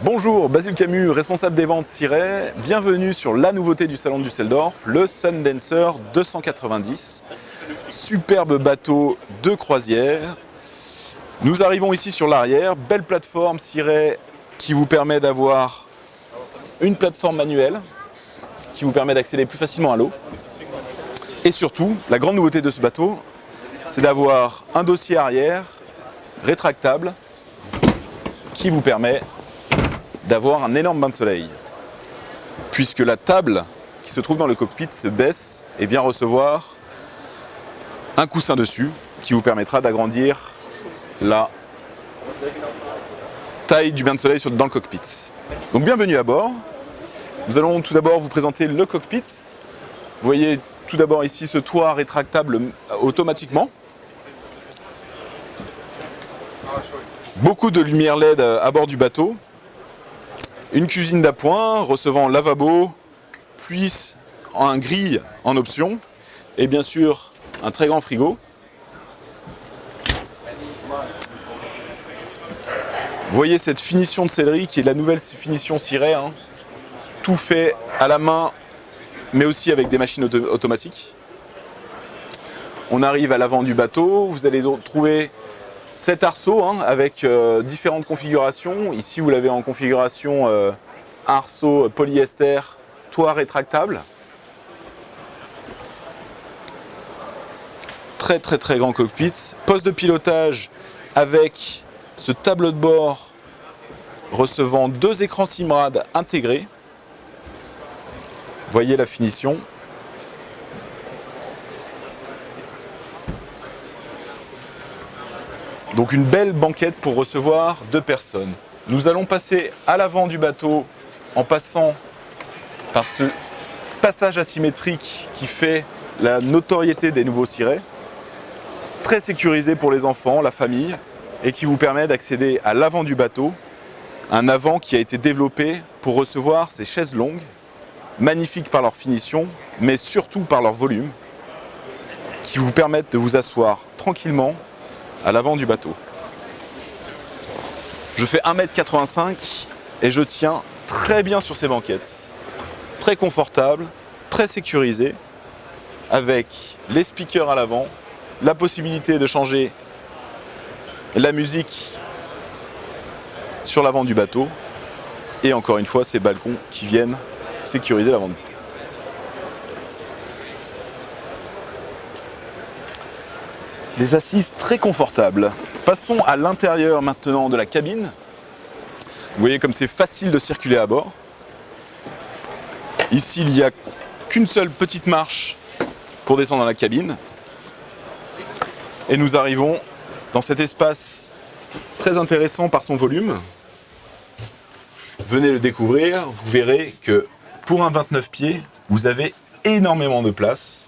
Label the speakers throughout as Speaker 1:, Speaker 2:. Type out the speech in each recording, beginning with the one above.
Speaker 1: Bonjour, Basile Camus, responsable des ventes Cirey. Bienvenue sur la nouveauté du salon de Düsseldorf, le Sundancer 290. Superbe bateau de croisière. Nous arrivons ici sur l'arrière, belle plateforme Cirey qui vous permet d'avoir une plateforme manuelle qui vous permet d'accéder plus facilement à l'eau. Et surtout, la grande nouveauté de ce bateau, c'est d'avoir un dossier arrière rétractable qui vous permet d'avoir un énorme bain de soleil, puisque la table qui se trouve dans le cockpit se baisse et vient recevoir un coussin dessus qui vous permettra d'agrandir la taille du bain de soleil dans le cockpit. Donc bienvenue à bord. Nous allons tout d'abord vous présenter le cockpit. Vous voyez tout d'abord ici ce toit rétractable automatiquement. Beaucoup de lumière LED à bord du bateau. Une cuisine d'appoint recevant lavabo, puis un grille en option. Et bien sûr, un très grand frigo. Vous voyez cette finition de sellerie qui est la nouvelle finition Cirey. Tout fait à la main, mais aussi avec des machines automatiques. On arrive à l'avant du bateau. Vous allez trouver cet arceau avec différentes configurations. Ici, vous l'avez en configuration arceau polyester, toit rétractable. Très grand cockpit. Poste de pilotage avec ce tableau de bord recevant 2 écrans Simrad intégrés. Voyez la finition. Donc une belle banquette pour recevoir 2 personnes. Nous allons passer à l'avant du bateau en passant par ce passage asymétrique qui fait la notoriété des nouveaux Cirey. Très sécurisé pour les enfants, la famille, et qui vous permet d'accéder à l'avant du bateau. Un avant qui a été développé pour recevoir ces chaises longues, magnifiques par leur finition, mais surtout par leur volume, qui vous permettent de vous asseoir tranquillement à l'avant du bateau. Je fais 1,85 m et je tiens très bien sur ces banquettes. Très confortable, très sécurisé, avec les speakers à l'avant, la possibilité de changer la musique sur l'avant du bateau et encore une fois ces balcons qui viennent sécuriser l'avant. Des assises très confortables. Passons à l'intérieur maintenant de la cabine. Vous voyez comme c'est facile de circuler à bord. Ici, il n'y a qu'une seule petite marche pour descendre dans la cabine. Et nous arrivons dans cet espace très intéressant par son volume. Venez le découvrir, vous verrez que pour un 29 pieds, vous avez énormément de place.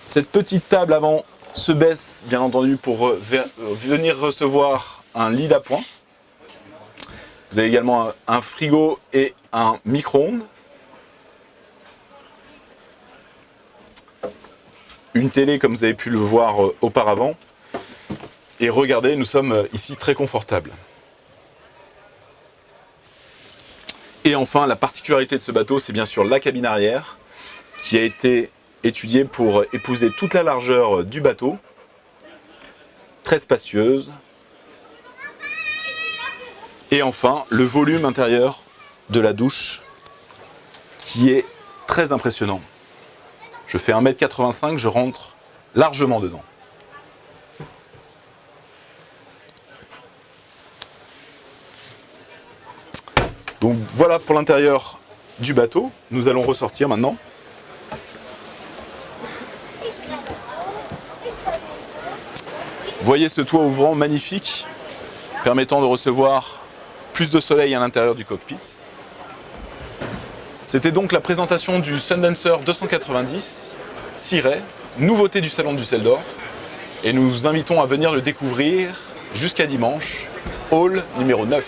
Speaker 1: Cette petite table avant se baisse, bien entendu, pour venir recevoir un lit d'appoint. Vous avez également un frigo et un micro-ondes. Une télé, comme vous avez pu le voir auparavant. Et regardez, nous sommes ici très confortables. Et enfin, la particularité de ce bateau, c'est bien sûr la cabine arrière, qui a été étudiée pour épouser toute la largeur du bateau, très spacieuse. Et enfin, le volume intérieur de la douche, qui est très impressionnant. Je fais 1,85 m, je rentre largement dedans. Donc voilà pour l'intérieur du bateau. Nous allons ressortir maintenant. Voyez ce toit ouvrant magnifique, permettant de recevoir plus de soleil à l'intérieur du cockpit. C'était donc la présentation du Sundancer 290 Cirey, nouveauté du salon de Düsseldorf. Et nous vous invitons à venir le découvrir jusqu'à dimanche, hall numéro 9.